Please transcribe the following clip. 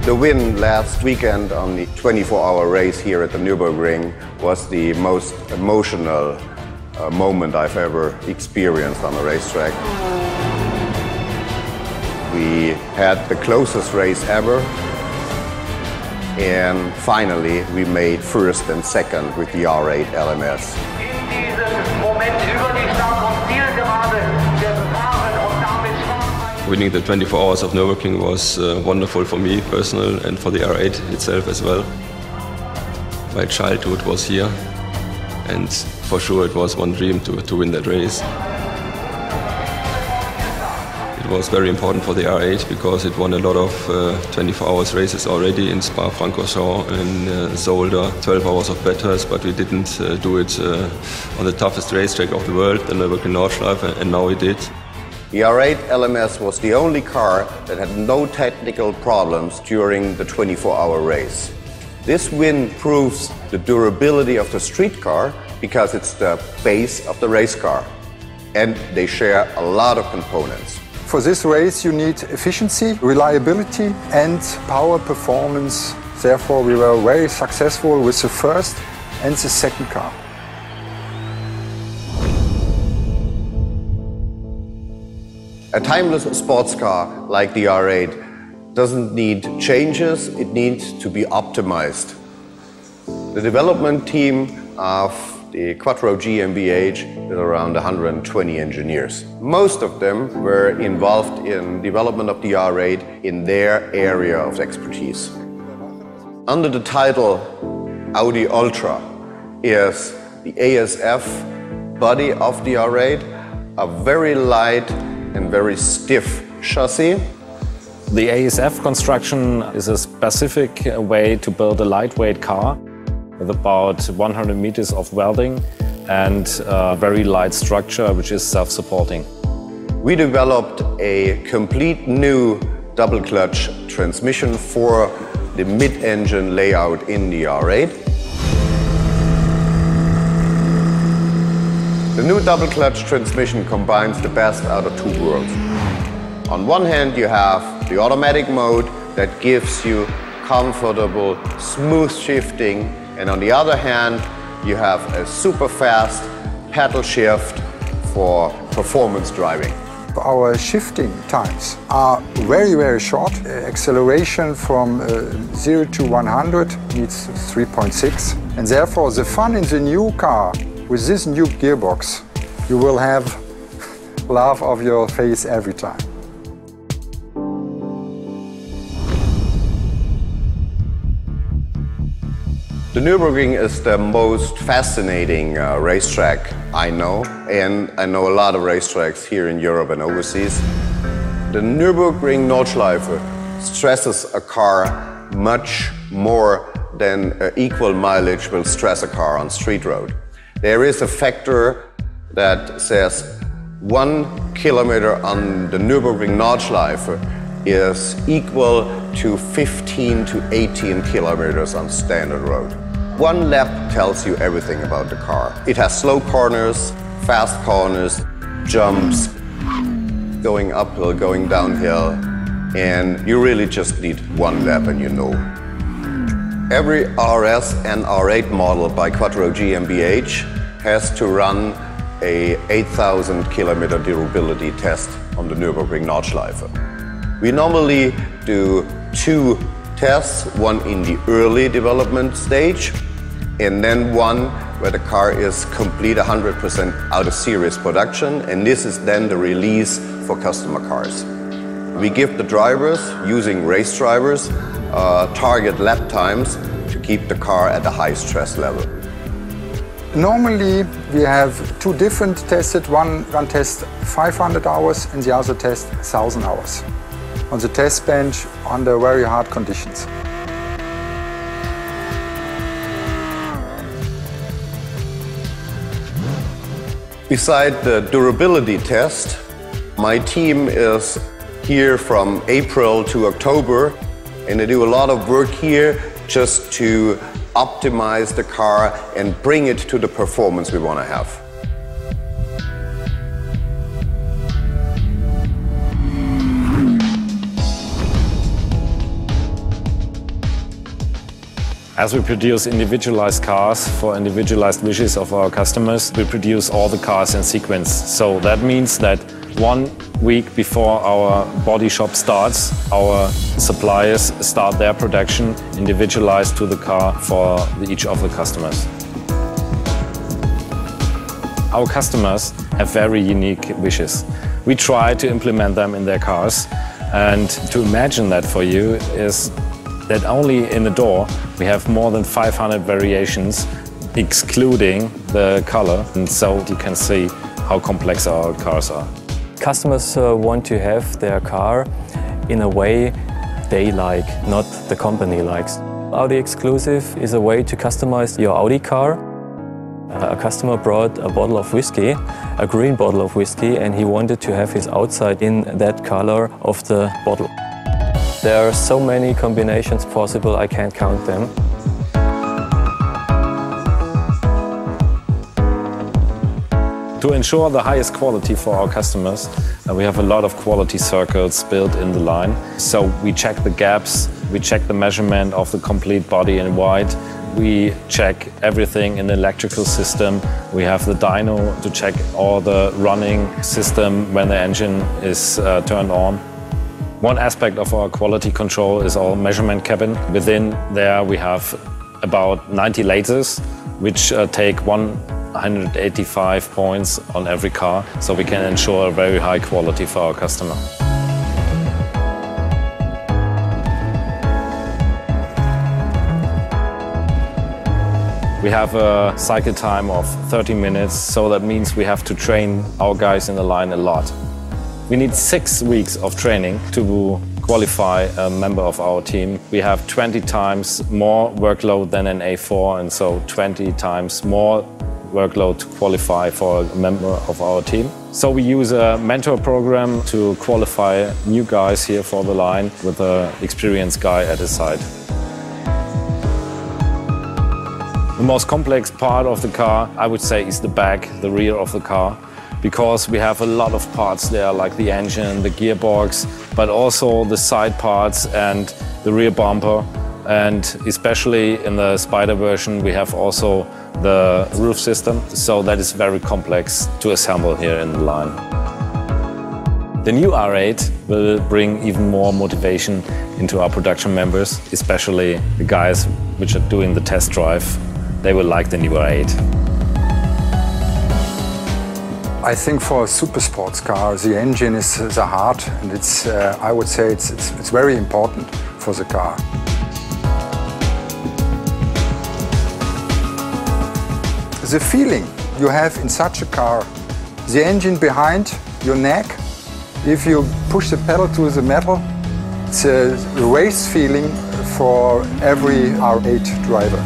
The win last weekend on the 24-hour race here at the Nürburgring was the most emotional moment I've ever experienced on a racetrack. We had the closest race ever, and finally we made first and second with the R8 LMS. Winning the 24 hours of Nürburgring was wonderful for me personally and for the R8 itself as well. My childhood was here, and for sure it was one dream to win that race. It was very important for the R8 because it won a lot of 24 hours races already in Spa-Francorchamps and Zolder, 12 hours of batters, but we didn't do it on the toughest racetrack of the world, the Nürburgring Nordschleife, and now we did. The R8 LMS was the only car that had no technical problems during the 24-hour race. This win proves the durability of the street car because it's the base of the race car, and they share a lot of components. For this race you need efficiency, reliability and power performance. Therefore we were very successful with the first and the second car. A timeless sports car like the R8 doesn't need changes, it needs to be optimized. The development team of the Quattro GmbH is around 120 engineers. Most of them were involved in development of the R8 in their area of expertise. Under the title Audi Ultra is the ASF body of the R8, a very light and very stiff chassis. The ASF construction is a specific way to build a lightweight car with about 100 meters of welding and a very light structure which is self-supporting. We developed a complete new double-clutch transmission for the mid-engine layout in the R8. The new double-clutch transmission combines the best out of two worlds. On one hand, you have the automatic mode that gives you comfortable, smooth shifting, and on the other hand, you have a super fast pedal shift for performance driving. Our shifting times are very, very short. Acceleration from 0 to 100 needs 3.6, and therefore the fun in the new car with this new gearbox, you will have laugh off your face every time. The Nürburgring is the most fascinating racetrack I know, and I know a lot of racetracks here in Europe and overseas. The Nürburgring Nordschleife stresses a car much more than equal mileage will stress a car on street road. There is a factor that says 1 kilometer on the Nürburgring Nordschleife is equal to 15 to 18 kilometers on standard road. One lap tells you everything about the car. It has slow corners, fast corners, jumps, going uphill, going downhill, and you really just need one lap and you know. Every RS and R8 model by Quattro GmbH has to run a 8,000 kilometer durability test on the Nürburgring Nordschleife. We normally do 2 tests, one in the early development stage and then one where the car is complete 100% out of series production, and this is then the release for customer cars. We give the drivers, using race drivers, target lap times to keep the car at a high stress level. Normally we have 2 different tests. One tests 500 hours and the other tests 1,000 hours on the test bench under very hard conditions. Beside the durability test, my team is here from April to October, and they do a lot of work here just to optimize the car and bring it to the performance we want to have. As we produce individualized cars for individualized wishes of our customers, we produce all the cars in sequence. So that means that 1 week before our body shop starts, our suppliers start their production individualized to the car for each of the customers. Our customers have very unique wishes. We try to implement them in their cars, and to imagine that for you is that only in the door we have more than 500 variations, excluding the color, and so you can see how complex our cars are. Customers want to have their car in a way they like, not the company likes. Audi Exclusive is a way to customize your Audi car. A customer brought a bottle of whiskey, a green bottle of whiskey, and he wanted to have his outside in that color of the bottle. There are so many combinations possible, I can't count them. To ensure the highest quality for our customers, we have a lot of quality circles built in the line. So we check the gaps, we check the measurement of the complete body in white, we check everything in the electrical system. We have the dyno to check all the running system when the engine is turned on. One aspect of our quality control is our measurement cabin. Within there we have about 90 lasers, which take 185 points on every car, so we can ensure a very high quality for our customer. We have a cycle time of 30 minutes, so that means we have to train our guys in the line a lot. We need 6 weeks of training to qualify a member of our team. We have 20 times more workload than an A4, and so 20 times more workload to qualify for a member of our team. So we use a mentor program to qualify new guys here for the line with an experienced guy at his side. The most complex part of the car, I would say, is the back, the rear of the car, because we have a lot of parts there, like the engine, the gearbox, but also the side parts and the rear bumper. And especially in the Spider version, we have also the roof system, so that is very complex to assemble here in the line. The new R8 will bring even more motivation into our production members, especially the guys which are doing the test drive. They will like the new R8. I think for a super sports car, the engine is the heart, and it's, I would say it's very important for the car. The feeling you have in such a car, the engine behind your neck, if you push the pedal to the metal, it's a race feeling for every R8 driver.